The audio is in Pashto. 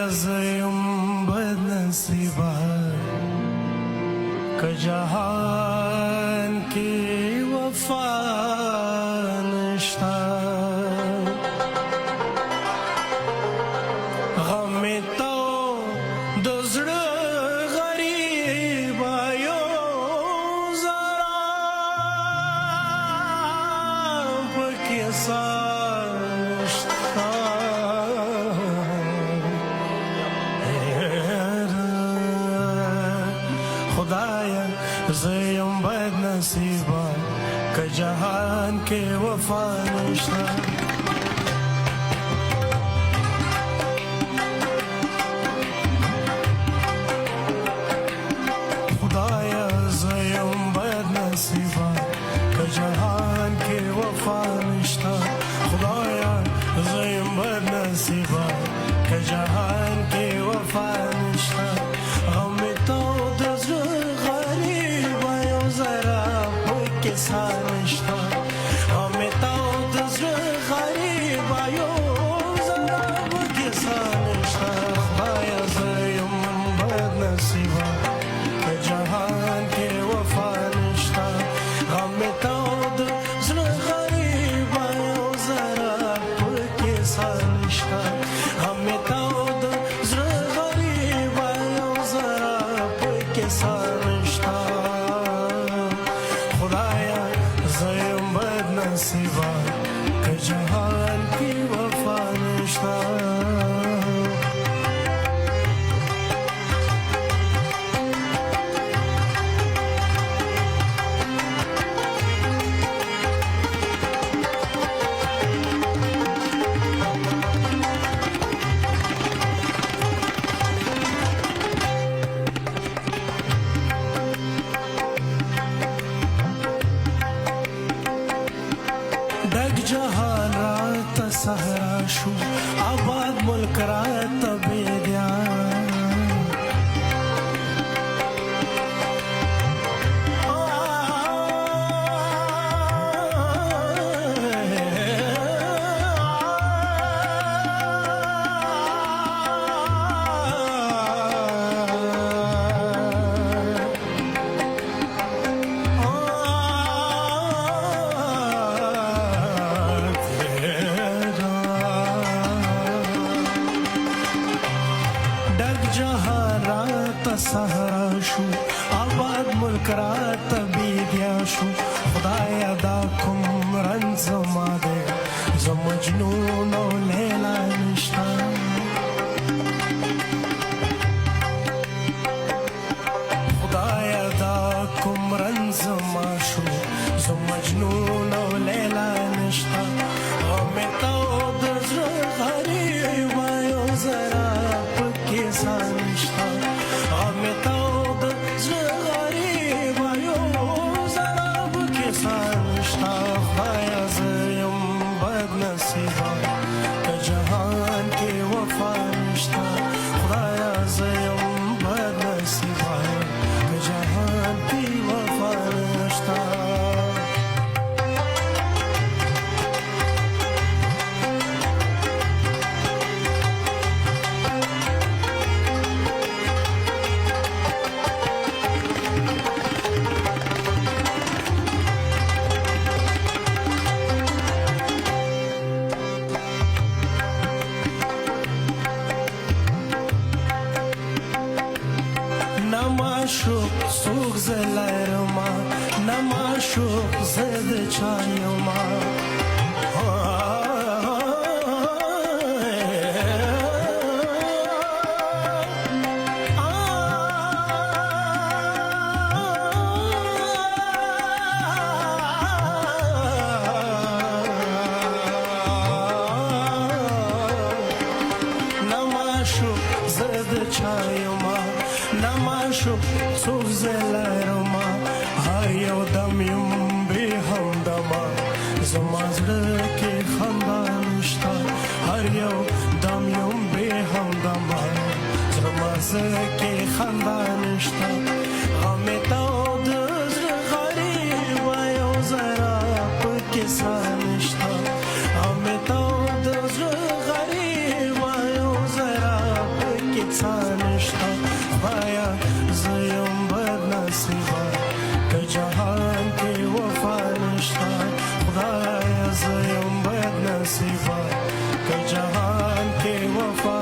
زیم بد نصیبه که جهان کی وفا نشتا غم تو د زړه غریبه یو ذره پکې خدایا زیم بد نصیبه که جهان کې وفا نشته خدایا زیم بد نصیبه که جهان کې وفا نشته خدایا زیم بد نصیبه که جهان کې وفا نشته غم تو د زړه غریبه یو ذره پکې سا نشته غم تو د زړه غریبه یو ذره پکې سا نشته خدایا زیم بد نصیبه که جهان کې وفا نشته غم تو د زړه غریبه یو ذره پکې سا نشته غم تو د زړه غریبه یو ذره پکې سا نشته خدایا زیم بد نصیبه که جهان کې وفا نشته ډک جهان راته صحرا شو آباد ملک راته بیدیان جهان راته صحرا شو آباد ملک راته بیدیا شو خدایا دا کوم رنځ زما دی زه مجنون او لیلا نشته خدایا دا کوم رنځ زما شو زه مجنون او لیلا نشته غم تو د زړه غریبه یو ذره پکې سا نشته غم تو د زړه غریبه یو ذره پکې سا نشته خدایا زیم بد نصیبه که جهان کې وفا نشته خدایا زیم بد نصیبه که جهان کې وفا نشته نماشوق سوق زلایرما نماشوق زد چایما نماشوق زد چایما نماشوق څوک زلایرما هر یو دم یم بې همدمه زما زړه کې خندا نشته هر یو دم یم بې همدمه زما زړه کې خندا نشته غم تو د زړه غریبه یو ذره پکې سا نشته غم تو د زړه غریبه یو ذره زیم بد نصیبا که جهان کې وفا